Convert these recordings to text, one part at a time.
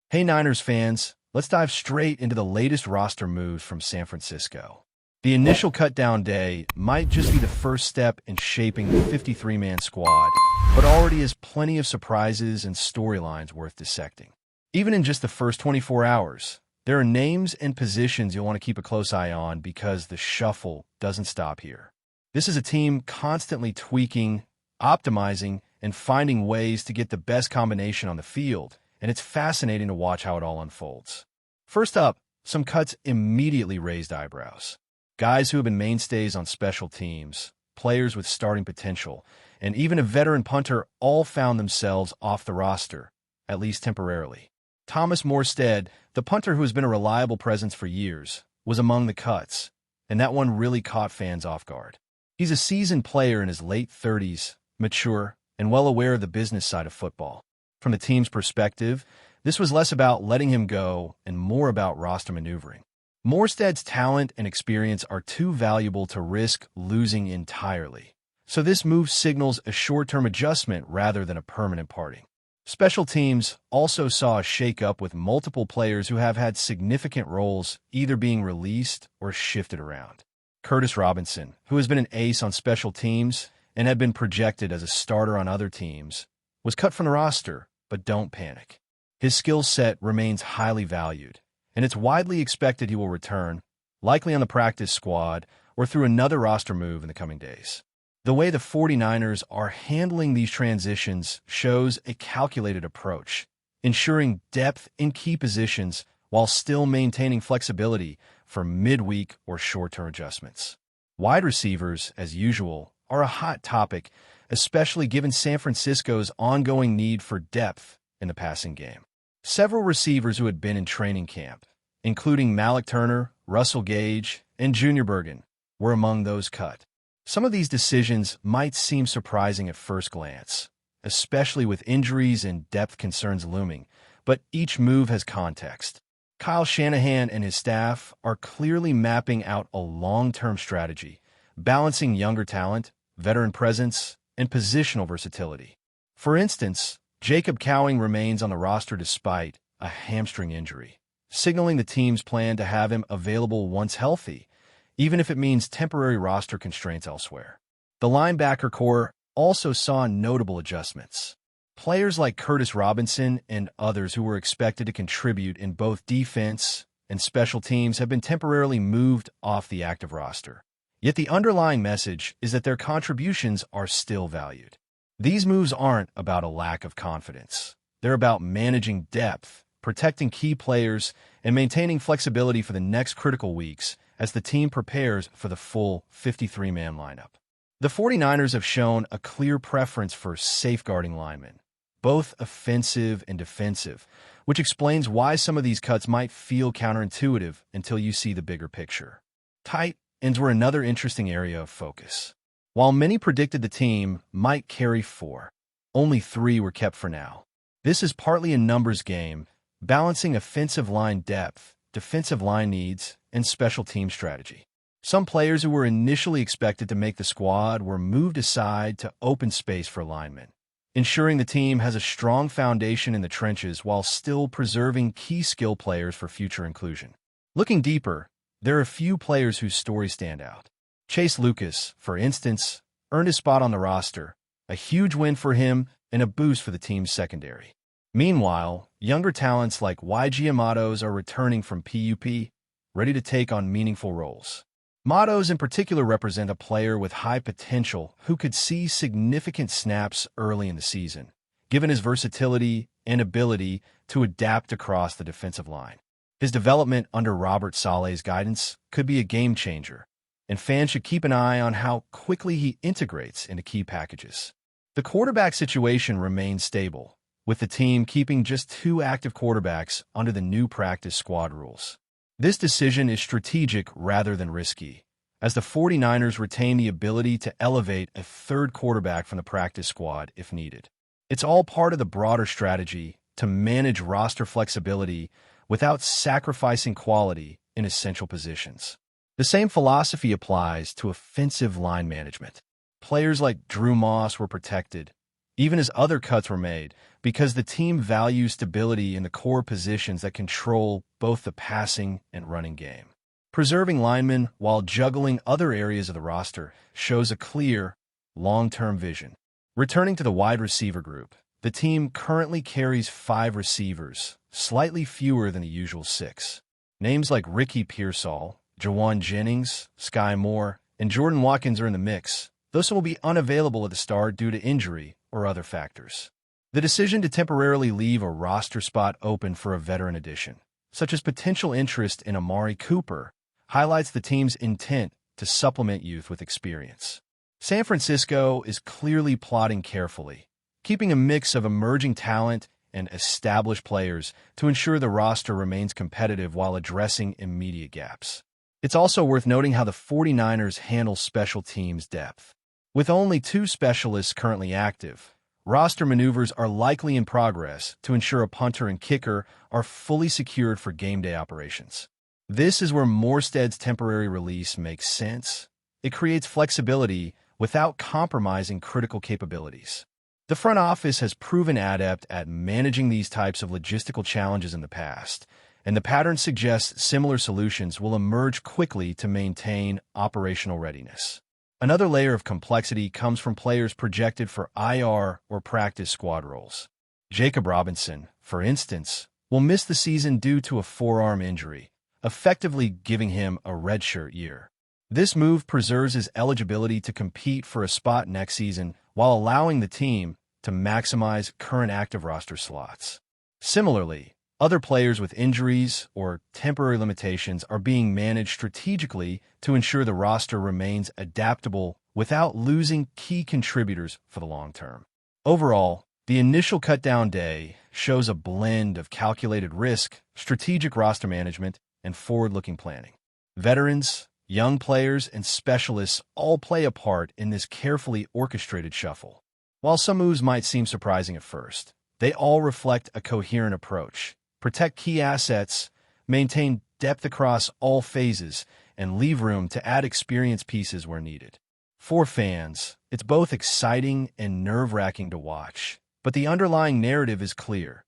Hey Niners fans, let's dive straight into the latest roster moves from San Francisco. The initial cutdown day might just be the first step in shaping the 53-man squad, but already has plenty of surprises and storylines worth dissecting. Even in just the first 24 hours, there are names and positions you'll want to keep a close eye on because the shuffle doesn't stop here. This is a team constantly tweaking, optimizing, and finding ways to get the best combination on the field, and it's fascinating to watch how it all unfolds. First up, some cuts immediately raised eyebrows. Guys who have been mainstays on special teams, players with starting potential, and even a veteran punter all found themselves off the roster, at least temporarily. Thomas Morstead, the punter who has been a reliable presence for years, was among the cuts, and that one really caught fans off guard. He's a seasoned player in his late 30s, mature, and well aware of the business side of football. From the team's perspective, this was less about letting him go and more about roster maneuvering. Morstead's talent and experience are too valuable to risk losing entirely, so this move signals a short-term adjustment rather than a permanent parting. Special teams also saw a shake-up with multiple players who have had significant roles either being released or shifted around. Curtis Robinson, who has been an ace on special teams and had been projected as a starter on other teams, was cut from the roster, but don't panic. His skill set remains highly valued, and it's widely expected he will return, likely on the practice squad or through another roster move in the coming days. The way the 49ers are handling these transitions shows a calculated approach, ensuring depth in key positions while still maintaining flexibility for midweek or short-term adjustments. Wide receivers, as usual, are a hot topic, especially given San Francisco's ongoing need for depth in the passing game. Several receivers who had been in training camp, including Malik Turner, Russell Gage, and Junior Bergen, were among those cut. Some of these decisions might seem surprising at first glance, especially with injuries and depth concerns looming, but each move has context. Kyle Shanahan and his staff are clearly mapping out a long-term strategy, balancing younger talent, veteran presence, and positional versatility. For instance, Jacob Cowing remains on the roster despite a hamstring injury, signaling the team's plan to have him available once healthy, even if it means temporary roster constraints elsewhere. The linebacker core also saw notable adjustments. Players like Curtis Robinson and others who were expected to contribute in both defense and special teams have been temporarily moved off the active roster. Yet the underlying message is that their contributions are still valued. These moves aren't about a lack of confidence. They're about managing depth, protecting key players, and maintaining flexibility for the next critical weeks as the team prepares for the full 53-man lineup. The 49ers have shown a clear preference for safeguarding linemen, both offensive and defensive, which explains why some of these cuts might feel counterintuitive until you see the bigger picture. Tight ends were another interesting area of focus. While many predicted the team might carry 4, only 3 were kept for now. This is partly a numbers game, balancing offensive line depth, defensive line needs, and special team strategy. Some players who were initially expected to make the squad were moved aside to open space for linemen, ensuring the team has a strong foundation in the trenches while still preserving key skill players for future inclusion. Looking deeper, there are a few players whose stories stand out. Chase Lucas, for instance, earned a spot on the roster, a huge win for him and a boost for the team's secondary. Meanwhile, younger talents like YG Amados are returning from PUP, ready to take on meaningful roles. Matos in particular represent a player with high potential who could see significant snaps early in the season, given his versatility and ability to adapt across the defensive line. His development under Robert Saleh's guidance could be a game-changer, and fans should keep an eye on how quickly he integrates into key packages. The quarterback situation remains stable, with the team keeping just 2 active quarterbacks under the new practice squad rules. This decision is strategic rather than risky, as the 49ers retain the ability to elevate a 3rd quarterback from the practice squad if needed. It's all part of the broader strategy to manage roster flexibility without sacrificing quality in essential positions. The same philosophy applies to offensive line management. Players like Drew Moss were protected, even as other cuts were made, because the team values stability in the core positions that control both the passing and running game. Preserving linemen while juggling other areas of the roster shows a clear, long-term vision. Returning to the wide receiver group, the team currently carries 5 receivers, slightly fewer than the usual 6. Names like Ricky Pearsall, Jawan Jennings, Sky Moore, and Jordan Watkins are in the mix, though some will be unavailable at the start due to injury or other factors. The decision to temporarily leave a roster spot open for a veteran addition, such as potential interest in Amari Cooper, highlights the team's intent to supplement youth with experience. San Francisco is clearly plotting carefully, keeping a mix of emerging talent and established players to ensure the roster remains competitive while addressing immediate gaps. It's also worth noting how the 49ers handle special teams depth. With only 2 specialists currently active, roster maneuvers are likely in progress to ensure a punter and kicker are fully secured for game day operations. This is where Morstead's temporary release makes sense. It creates flexibility without compromising critical capabilities. The front office has proven adept at managing these types of logistical challenges in the past, and the pattern suggests similar solutions will emerge quickly to maintain operational readiness. Another layer of complexity comes from players projected for IR or practice squad roles. Jacob Robinson, for instance, will miss the season due to a forearm injury, effectively giving him a redshirt year. This move preserves his eligibility to compete for a spot next season while allowing the team to maximize current active roster slots. Similarly, other players with injuries or temporary limitations are being managed strategically to ensure the roster remains adaptable without losing key contributors for the long term. Overall, the initial cutdown day shows a blend of calculated risk, strategic roster management, and forward-looking planning. Veterans, young players, and specialists all play a part in this carefully orchestrated shuffle. While some moves might seem surprising at first, they all reflect a coherent approach. Protect key assets, maintain depth across all phases, and leave room to add experienced pieces where needed. For fans, it's both exciting and nerve-wracking to watch, but the underlying narrative is clear.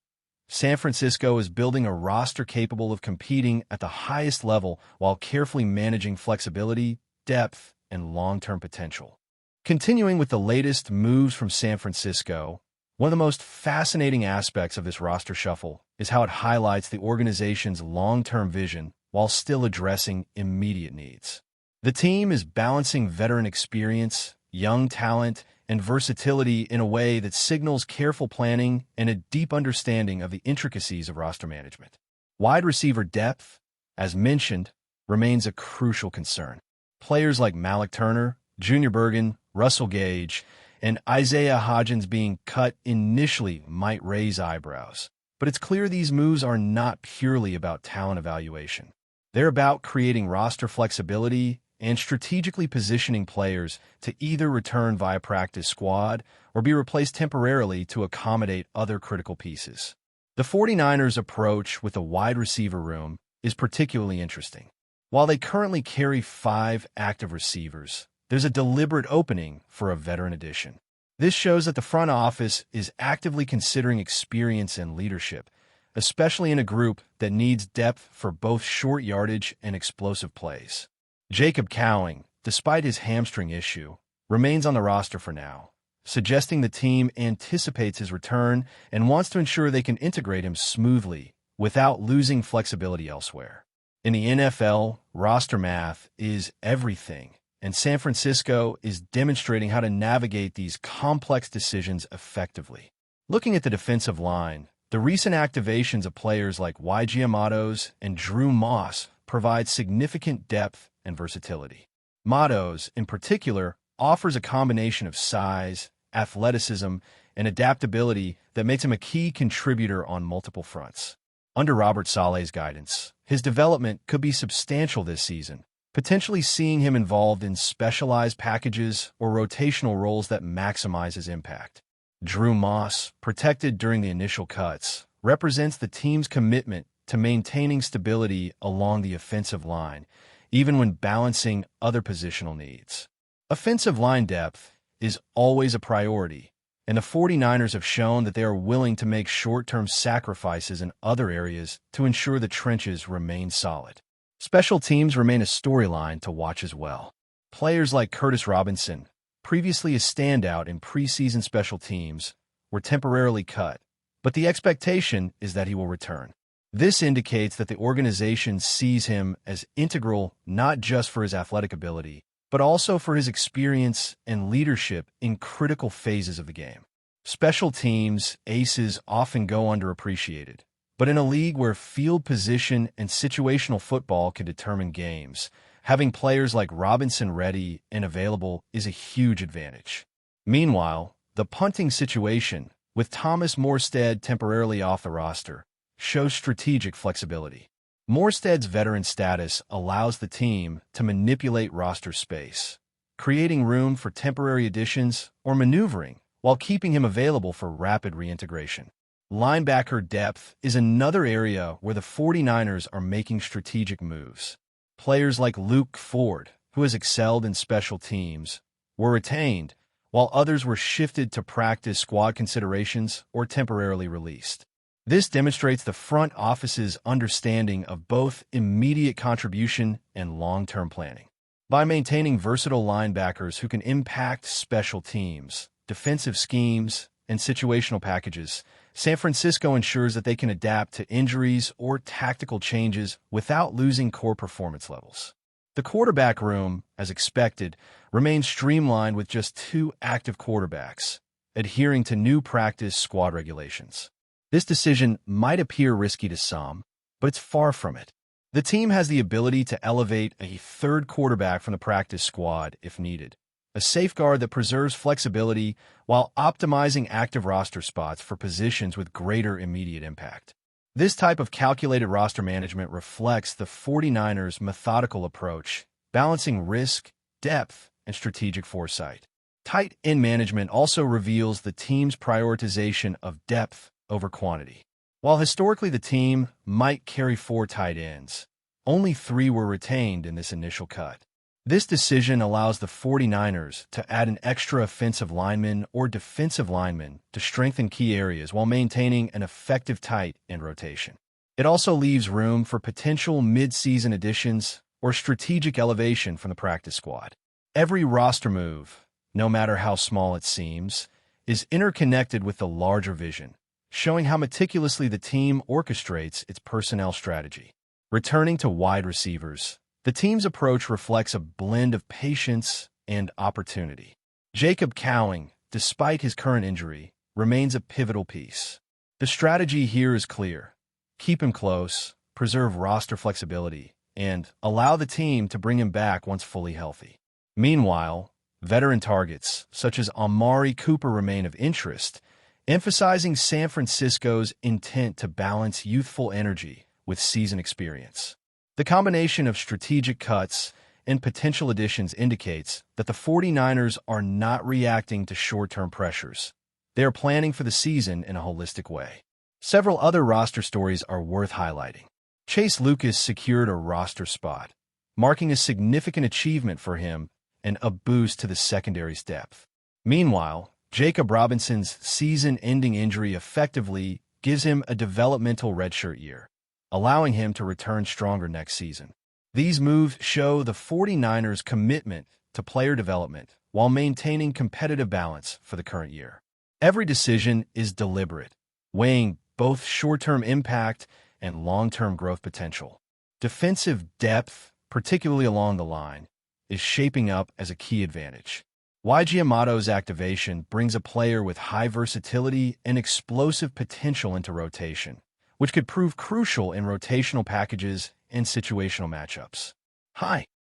San Francisco is building a roster capable of competing at the highest level while carefully managing flexibility, depth, and long-term potential. Continuing with the latest moves from San Francisco, one of the most fascinating aspects of this roster shuffle is how it highlights the organization's long-term vision while still addressing immediate needs. The team is balancing veteran experience, young talent, and versatility in a way that signals careful planning and a deep understanding of the intricacies of roster management. Wide receiver depth, as mentioned, remains a crucial concern. Players like Malik Turner, Junior Bergen, Russell Gage, and Isaiah Hodgins being cut initially might raise eyebrows. But it's clear these moves are not purely about talent evaluation. They're about creating roster flexibility and strategically positioning players to either return via practice squad or be replaced temporarily to accommodate other critical pieces. The 49ers' approach with the wide receiver room is particularly interesting. While they currently carry 5 active receivers, there's a deliberate opening for a veteran addition. This shows that the front office is actively considering experience and leadership, especially in a group that needs depth for both short yardage and explosive plays. Jacob Cowing, despite his hamstring issue, remains on the roster for now, suggesting the team anticipates his return and wants to ensure they can integrate him smoothly without losing flexibility elsewhere. In the NFL, roster math is everything, and San Francisco is demonstrating how to navigate these complex decisions effectively. Looking at the defensive line, the recent activations of players like Y.G. Matos and Drew Moss provide significant depth and versatility. Matos, in particular, offers a combination of size, athleticism, and adaptability that makes him a key contributor on multiple fronts. Under Robert Saleh's guidance, his development could be substantial this season, potentially seeing him involved in specialized packages or rotational roles that maximize his impact. Drew Moss, protected during the initial cuts, represents the team's commitment to maintaining stability along the offensive line, even when balancing other positional needs. Offensive line depth is always a priority, and the 49ers have shown that they are willing to make short-term sacrifices in other areas to ensure the trenches remain solid. Special teams remain a storyline to watch as well. Players like Curtis Robinson, previously a standout in preseason special teams, were temporarily cut, but the expectation is that he will return. This indicates that the organization sees him as integral not just for his athletic ability, but also for his experience and leadership in critical phases of the game. Special teams aces often go underappreciated, but in a league where field position and situational football can determine games, having players like Robinson ready and available is a huge advantage. Meanwhile, the punting situation, with Thomas Morstead temporarily off the roster, shows strategic flexibility. Morstead's veteran status allows the team to manipulate roster space, creating room for temporary additions or maneuvering while keeping him available for rapid reintegration. Linebacker depth is another area where the 49ers are making strategic moves. Players like Luke Ford, who has excelled in special teams, were retained, while others were shifted to practice squad considerations or temporarily released. This demonstrates the front office's understanding of both immediate contribution and long-term planning. By maintaining versatile linebackers who can impact special teams, defensive schemes, and situational packages, San Francisco ensures that they can adapt to injuries or tactical changes without losing core performance levels. The quarterback room, as expected, remains streamlined with just 2 active quarterbacks, adhering to new practice squad regulations. This decision might appear risky to some, but it's far from it. The team has the ability to elevate a 3rd quarterback from the practice squad if needed, a safeguard that preserves flexibility while optimizing active roster spots for positions with greater immediate impact. This type of calculated roster management reflects the 49ers' methodical approach, balancing risk, depth, and strategic foresight. Tight end management also reveals the team's prioritization of depth over quantity. While historically the team might carry 4 tight ends, only 3 were retained in this initial cut. This decision allows the 49ers to add an extra offensive lineman or defensive lineman to strengthen key areas while maintaining an effective tight end rotation. It also leaves room for potential mid-season additions or strategic elevation from the practice squad. Every roster move, no matter how small it seems, is interconnected with the larger vision, showing how meticulously the team orchestrates its personnel strategy. Returning to wide receivers, the team's approach reflects a blend of patience and opportunity. Jacob Cowing, despite his current injury, remains a pivotal piece. The strategy here is clear. Keep him close, preserve roster flexibility, and allow the team to bring him back once fully healthy. Meanwhile, veteran targets, such as Amari Cooper, remain of interest, emphasizing San Francisco's intent to balance youthful energy with seasoned experience. The combination of strategic cuts and potential additions indicates that the 49ers are not reacting to short-term pressures. They are planning for the season in a holistic way. Several other roster stories are worth highlighting. Chase Lucas secured a roster spot, marking a significant achievement for him and a boost to the secondary's depth. Meanwhile, Jacob Robinson's season-ending injury effectively gives him a developmental redshirt year, allowing him to return stronger next season. These moves show the 49ers' commitment to player development while maintaining competitive balance for the current year. Every decision is deliberate, weighing both short-term impact and long-term growth potential. Defensive depth, particularly along the line, is shaping up as a key advantage. YG Amato's activation brings a player with high versatility and explosive potential into rotation, which could prove crucial in rotational packages and situational matchups.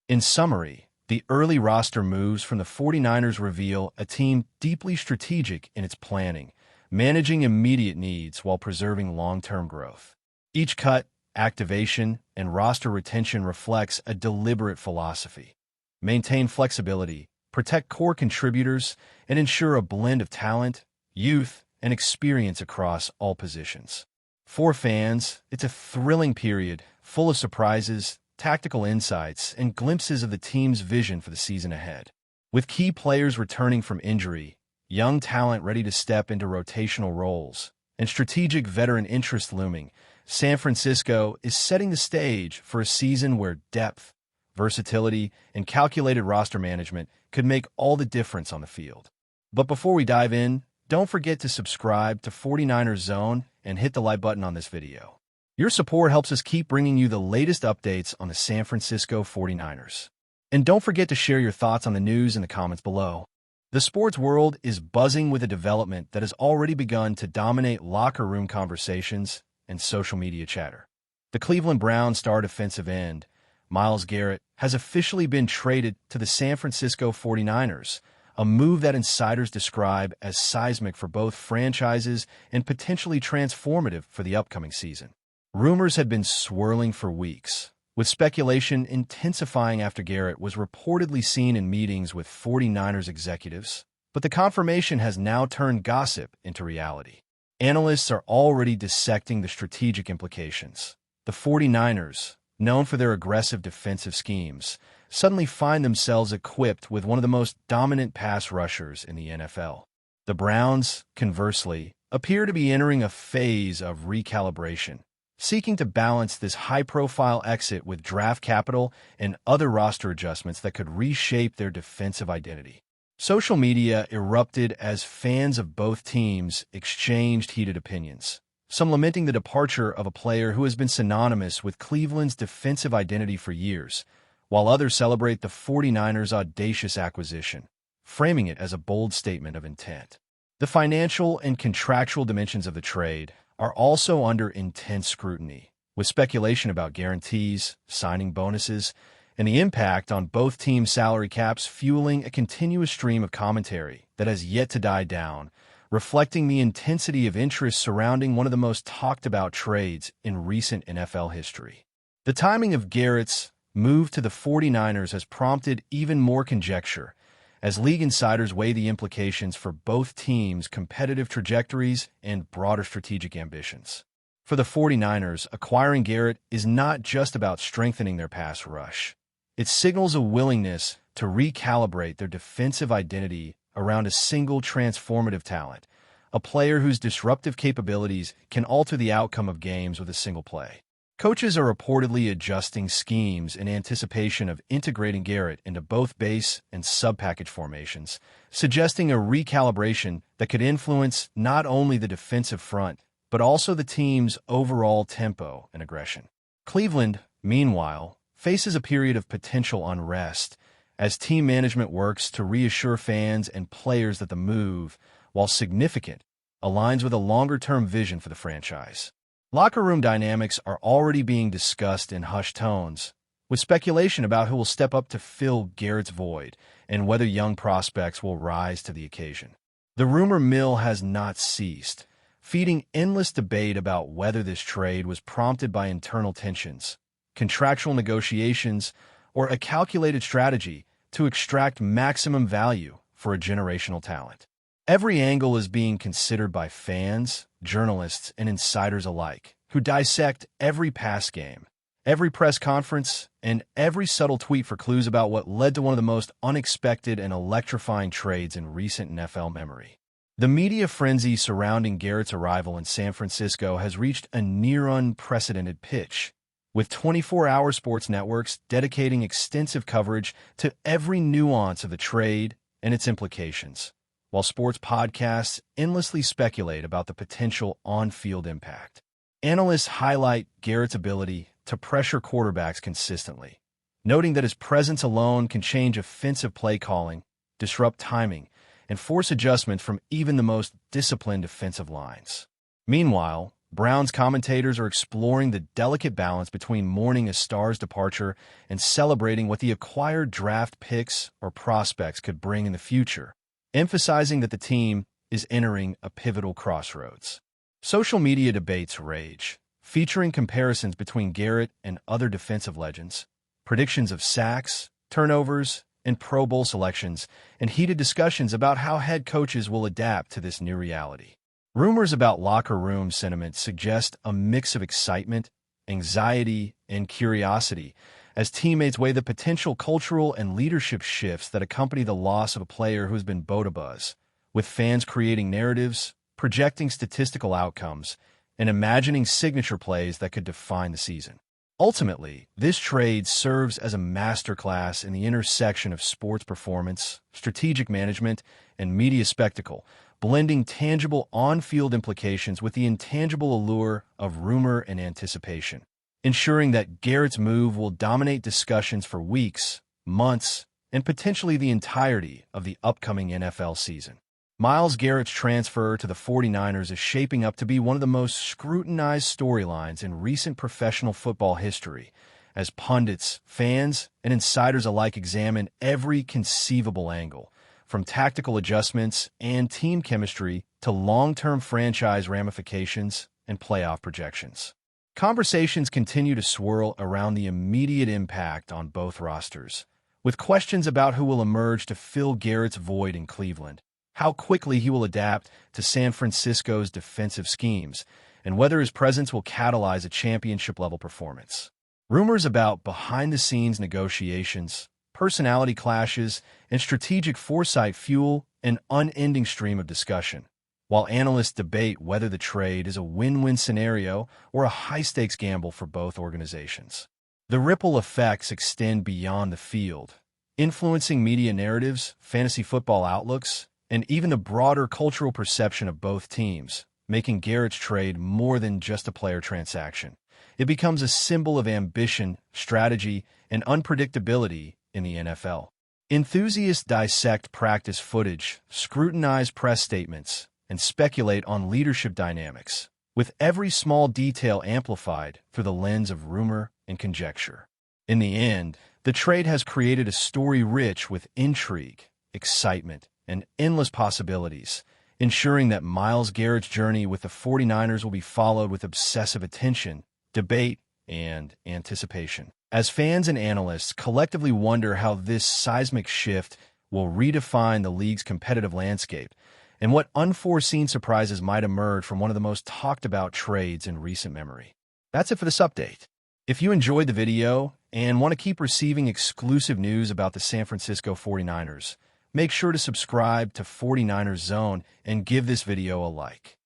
In summary, the early roster moves from the 49ers reveal a team deeply strategic in its planning, managing immediate needs while preserving long-term growth. Each cut, activation, and roster retention reflects a deliberate philosophy. Maintain flexibility, protect core contributors, and ensure a blend of talent, youth, and experience across all positions. For fans, it's a thrilling period, full of surprises, tactical insights, and glimpses of the team's vision for the season ahead. With key players returning from injury young talent ready to step into rotational roles, and strategic veteran interest looming, San Francisco is setting the stage for a season where depth, versatility, and calculated roster management could make all the difference on the field. But before we dive in, don't forget to subscribe to 49ers Zone and hit the like button on this video. Your support helps us keep bringing you the latest updates on the San Francisco 49ers. And don't forget to share your thoughts on the news in the comments below. The sports world is buzzing with a development that has already begun to dominate locker room conversations and social media chatter. The Cleveland Browns star defensive end, Myles Garrett, has officially been traded to the San Francisco 49ers, a move that insiders describe as seismic for both franchises and potentially transformative for the upcoming season. Rumors had been swirling for weeks, with speculation intensifying after Garrett was reportedly seen in meetings with 49ers executives, but the confirmation has now turned gossip into reality. Analysts are already dissecting the strategic implications. The 49ers, known for their aggressive defensive schemes, suddenly find themselves equipped with one of the most dominant pass rushers in the NFL. The Browns, conversely, appear to be entering a phase of recalibration, seeking to balance this high-profile exit with draft capital and other roster adjustments that could reshape their defensive identity. Social media erupted as fans of both teams exchanged heated opinions, some lamenting the departure of a player who has been synonymous with Cleveland's defensive identity for years, while others celebrate the 49ers' audacious acquisition, framing it as a bold statement of intent. The financial and contractual dimensions of the trade are also under intense scrutiny, with speculation about guarantees, signing bonuses, and the impact on both teams' salary caps fueling a continuous stream of commentary that has yet to die down, reflecting the intensity of interest surrounding one of the most talked-about trades in recent NFL history. The timing of Garrett's move to the 49ers has prompted even more conjecture, as league insiders weigh the implications for both teams' competitive trajectories and broader strategic ambitions. For the 49ers, acquiring Garrett is not just about strengthening their pass rush. It signals a willingness to recalibrate their defensive identity around a single transformative talent, a player whose disruptive capabilities can alter the outcome of games with a single play. Coaches are reportedly adjusting schemes in anticipation of integrating Garrett into both base and sub-package formations, suggesting a recalibration that could influence not only the defensive front, but also the team's overall tempo and aggression. Cleveland, meanwhile, faces a period of potential unrest as team management works to reassure fans and players that the move, while significant, aligns with a longer-term vision for the franchise. Locker room dynamics are already being discussed in hushed tones, with speculation about who will step up to fill Garrett's void and whether young prospects will rise to the occasion. The rumor mill has not ceased, feeding endless debate about whether this trade was prompted by internal tensions, contractual negotiations, or a calculated strategy to extract maximum value for a generational talent. Every angle is being considered by fans, journalists, and insiders alike, who dissect every pass game, every press conference, and every subtle tweet for clues about what led to one of the most unexpected and electrifying trades in recent NFL memory. The media frenzy surrounding Garrett's arrival in San Francisco has reached a near-unprecedented pitch, with 24-hour sports networks dedicating extensive coverage to every nuance of the trade and its implications, while sports podcasts endlessly speculate about the potential on-field impact. Analysts highlight Garrett's ability to pressure quarterbacks consistently, noting that his presence alone can change offensive play calling, disrupt timing, and force adjustments from even the most disciplined defensive lines. Meanwhile, Browns commentators are exploring the delicate balance between mourning a star's departure and celebrating what the acquired draft picks or prospects could bring in the future, emphasizing that the team is entering a pivotal crossroads. Social media debates rage, featuring comparisons between Garrett and other defensive legends, predictions of sacks, turnovers, and Pro Bowl selections, and heated discussions about how head coaches will adapt to this new reality. Rumors about locker room sentiment suggest a mix of excitement, anxiety, and curiosity as teammates weigh the potential cultural and leadership shifts that accompany the loss of a player who's been boat-abuzz, with fans creating narratives, projecting statistical outcomes, and imagining signature plays that could define the season. Ultimately, this trade serves as a masterclass in the intersection of sports performance, strategic management, and media spectacle, blending tangible on-field implications with the intangible allure of rumor and anticipation, ensuring that Garrett's move will dominate discussions for weeks, months, and potentially the entirety of the upcoming NFL season. Myles Garrett's transfer to the 49ers is shaping up to be one of the most scrutinized storylines in recent professional football history, as pundits, fans, and insiders alike examine every conceivable angle, from tactical adjustments and team chemistry to long-term franchise ramifications and playoff projections. Conversations continue to swirl around the immediate impact on both rosters, with questions about who will emerge to fill Garrett's void in Cleveland, how quickly he will adapt to San Francisco's defensive schemes, and whether his presence will catalyze a championship-level performance. Rumors about behind-the-scenes negotiations, personality clashes, and strategic foresight fuel an unending stream of discussion, while analysts debate whether the trade is a win-win scenario or a high-stakes gamble for both organizations. The ripple effects extend beyond the field, influencing media narratives, fantasy football outlooks, and even the broader cultural perception of both teams, making Garrett's trade more than just a player transaction. It becomes a symbol of ambition, strategy, and unpredictability in the NFL. Enthusiasts dissect practice footage, scrutinize press statements, and speculate on leadership dynamics, with every small detail amplified through the lens of rumor and conjecture. In the end, the trade has created a story rich with intrigue, excitement, and endless possibilities, ensuring that Myles Garrett's journey with the 49ers will be followed with obsessive attention, debate, and anticipation, as fans and analysts collectively wonder how this seismic shift will redefine the league's competitive landscape and what unforeseen surprises might emerge from one of the most talked-about trades in recent memory. That's it for this update. If you enjoyed the video and want to keep receiving exclusive news about the San Francisco 49ers, make sure to subscribe to 49ers Zone and give this video a like.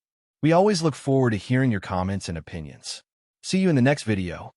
We always look forward to hearing your comments and opinions. See you in the next video.